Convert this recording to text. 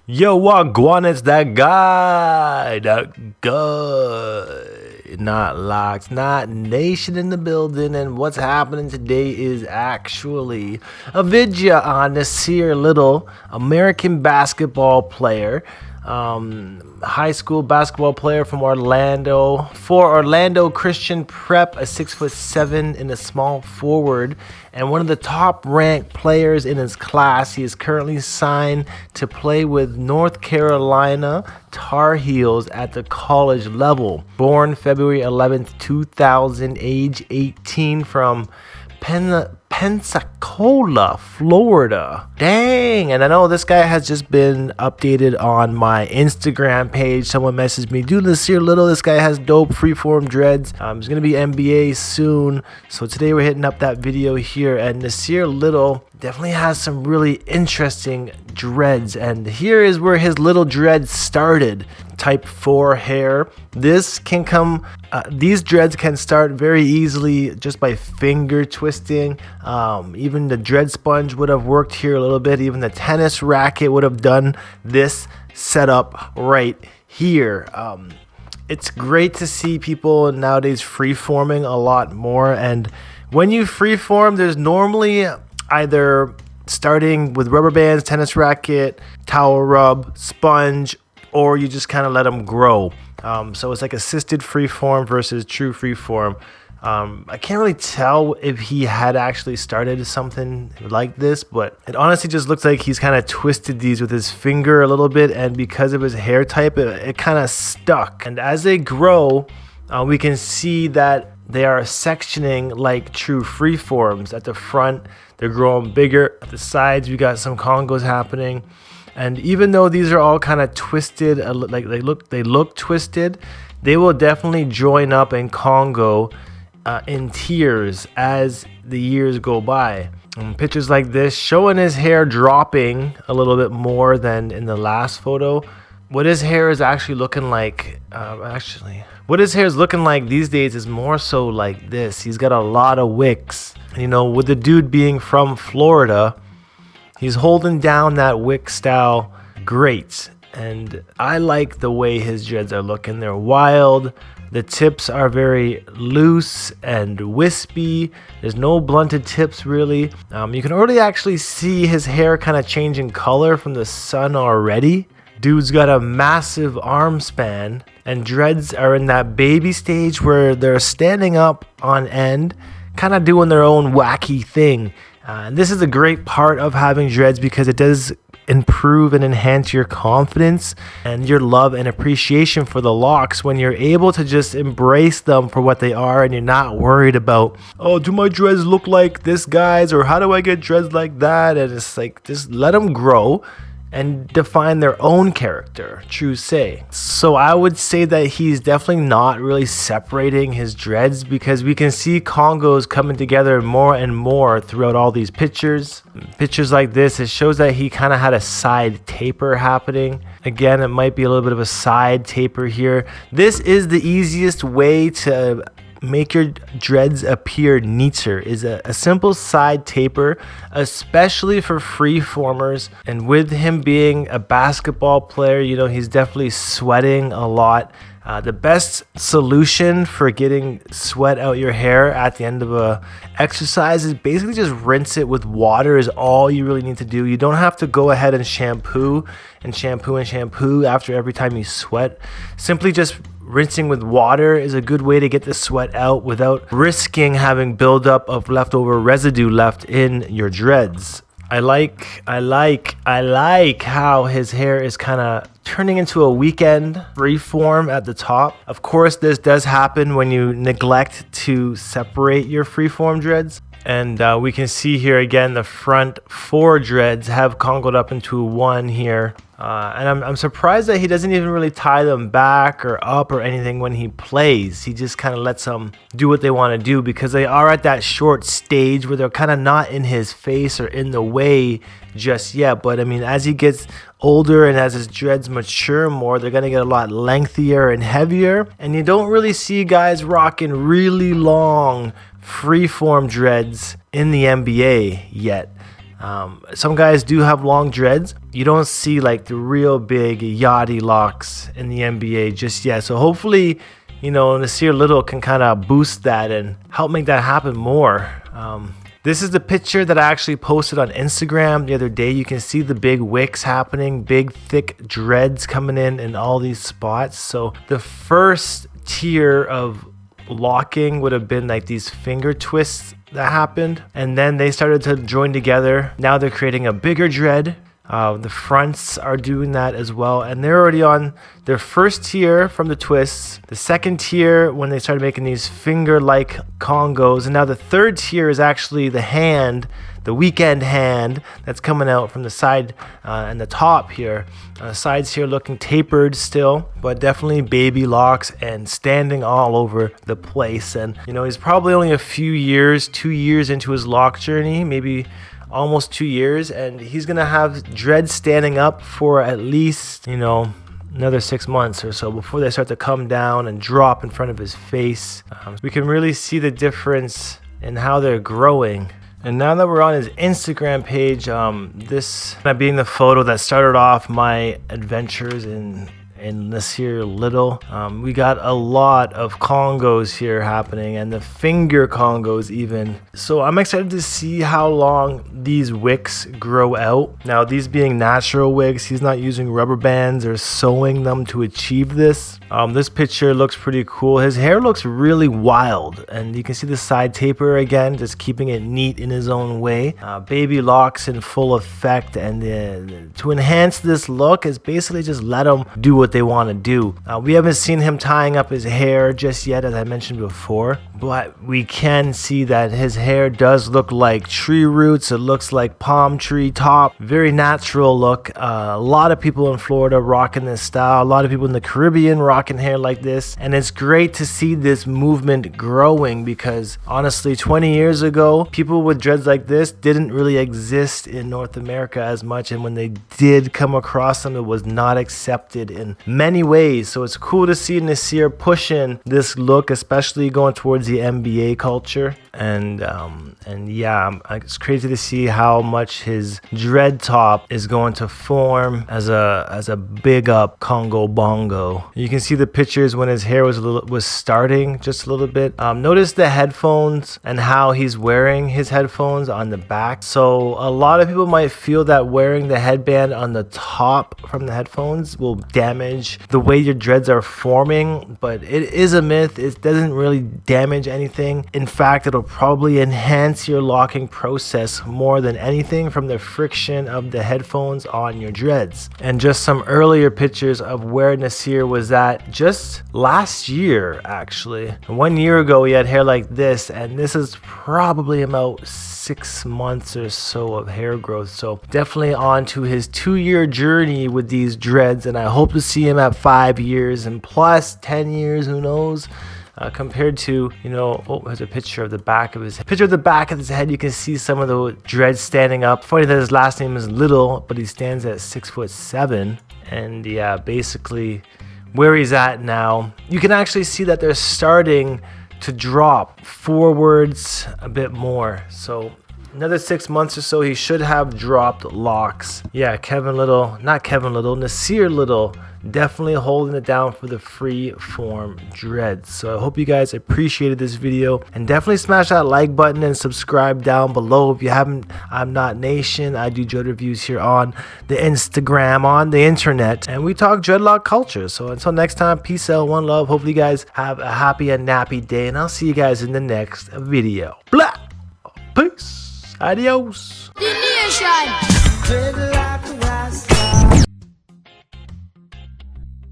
Yo, wagwan, it's that guy, that good, not locks, not nation in the building. And what's happening today is actually a video on Nassir, little American basketball player, high school basketball player from Orlando, for Orlando Christian Prep, a 6'7" and a small forward, and one of the top ranked players in his class. He is currently signed to play with North Carolina Tar Heels at the college level. Born February 11th, 2000, age 18, from Pensacola, Florida. Dang. And I know this guy has just been updated on my Instagram page. Someone messaged me, dude, Nassir Little, this guy has dope freeform dreads. He's gonna be NBA soon. So today we're hitting up that video here, and Nassir Little definitely has some really interesting dreads, and here is where his little dreads started. Type 4 hair. This can come, these dreads can start very easily just by finger twisting. Even the dread sponge would have worked here a little bit. Even the tennis racket would have done this setup right here. It's great to see people nowadays freeforming a lot more, and when you freeform, there's normally either starting with rubber bands, tennis racket, towel rub, sponge, or you just kind of let them grow. So it's like assisted freeform versus true freeform. I can't really tell if he had actually started something like this, but it honestly just looks like he's kind of twisted these with his finger a little bit, and because of his hair type, it kind of stuck. And as they grow, we can see that they are sectioning like true freeforms. At the front, they're growing bigger. At the sides, we got some congos happening. And even though these are all kind of twisted, like they look twisted, they will definitely join up and congo in tiers as the years go by. Pictures like this showing his hair dropping a little bit more than in the last photo. What his hair is actually looking like, what his hair is looking like these days is more so like this. He's got a lot of wicks. You know, with the dude being from Florida, he's holding down that wick style great. And I like the way his dreads are looking. They're wild. The tips are very loose and wispy. There's no blunted tips really. You can already actually see his hair kind of changing color from the sun already. Dude's got a massive arm span, and dreads are in that baby stage where they're standing up on end, kind of doing their own wacky thing. And this is a great part of having dreads because it does improve and enhance your confidence and your love and appreciation for the locks when you're able to just embrace them for what they are, and you're not worried about, oh, do my dreads look like this guy's, or how do I get dreads like that? And it's like, just let them grow and define their own character, true say. So I would say that he's definitely not really separating his dreads, because we can see congos coming together more and more throughout all these pictures. Pictures like this, it shows that he kind of had a side taper happening. Again, it might be a little bit of a side taper here. This is the easiest way to make your dreads appear neater, is a simple side taper, especially for freeformers. And with him being a basketball player, you know, he's definitely sweating a lot. The best solution for getting sweat out your hair at the end of a exercise is basically just rinse it with water is all you really need to do. You don't have to go ahead and shampoo after every time you sweat. Simply just rinsing with water is a good way to get the sweat out without risking having buildup of leftover residue left in your dreads. I like how his hair is kind of turning into a weekend freeform at the top. Of course, this does happen when you neglect to separate your freeform dreads. And we can see here again, the front 4 dreads have congoed up into one here. And I'm surprised that he doesn't even really tie them back or up or anything when he plays. He just kind of lets them do what they want to do, because they are at that short stage where they're kind of not in his face or in the way just yet. But I mean, as he gets older and as his dreads mature more, they're going to get a lot lengthier and heavier. And you don't really see guys rocking really long freeform dreads in the NBA yet. Some guys do have long dreads. You don't see like the real big yachty locks in the NBA just yet. So hopefully, you know, Nassir Little can kind of boost that and help make that happen more. This is the picture that I actually posted on Instagram the other day. You can see the big wicks happening, big thick dreads coming in all these spots. So the first tier of locking would have been like these finger twists that happened, and then they started to join together. Now they're creating a bigger dread. The fronts are doing that as well, and they're already on their first tier from the twists, the second tier when they started making these finger-like congos, and now the third tier is actually the hand, the weekend hand that's coming out from the side and the top here. Sides here looking tapered still, but definitely baby locks and standing all over the place. And you know, he's probably only a few years, 2 years into his lock journey, maybe almost 2 years, and he's gonna have dreads standing up for at least, you know, another 6 months or so before they start to come down and drop in front of his face. We can really see the difference in how they're growing. And now that we're on his Instagram page, this being the photo that started off my adventures in Nassir Little, we got a lot of congos here happening, and the finger congos even. So I'm excited to see how long these wicks grow out. Now, these being natural wicks, he's not using rubber bands or sewing them to achieve this. This picture looks pretty cool. His hair looks really wild, and you can see the side taper again, just keeping it neat in his own way. Baby locks in full effect, and to enhance this look is basically just let him do what they want to do. We haven't seen him tying up his hair just yet, as I mentioned before, but we can see that his hair does look like tree roots. It looks like palm tree top. Very natural look. A lot of people in Florida rocking this style. A lot of people in the Caribbean rocking hair like this, and it's great to see this movement growing, because honestly 20 years ago people with dreads like this didn't really exist in North America as much, and when they did come across them, it was not accepted in many ways. So it's cool to see Nassir pushing this look, especially going towards the NBA culture. And yeah, it's crazy to see how much his dread top is going to form as a big up Congo bongo. You can see the pictures when his hair was starting just a little bit. Notice the headphones and how he's wearing his headphones on the back. So a lot of people might feel that wearing the headband on the top from the headphones will damage the way your dreads are forming, but it is a myth. It doesn't really damage anything. In fact, it'll probably enhance your locking process more than anything from the friction of the headphones on your dreads. And just some earlier pictures of where Nassir was at just last year, actually. 1 year ago he had hair like this, and this is probably about 6 months or so of hair growth. So definitely on to his 2-year journey with these dreads, and I hope to see him at 5 years and plus 10 years, who knows. Compared to, you know, there's a picture of the back of his head. You can see some of the dreads standing up. Funny that his last name is Little, but he stands at 6'7". And yeah, basically where he's at now, you can actually see that they're starting to drop forwards a bit more. So another 6 months or so, he should have dropped locks. Yeah, Nassir Little, definitely holding it down for the free form dreads. So I hope you guys appreciated this video, and definitely smash that like button and subscribe down below if you haven't. I'm Not Nation. I do dread reviews here on the Instagram, on the internet, and we talk dreadlock culture. So until next time, peace out, one love. Hopefully you guys have a happy and nappy day, and I'll see you guys in the next video. Blah. Peace. Adios.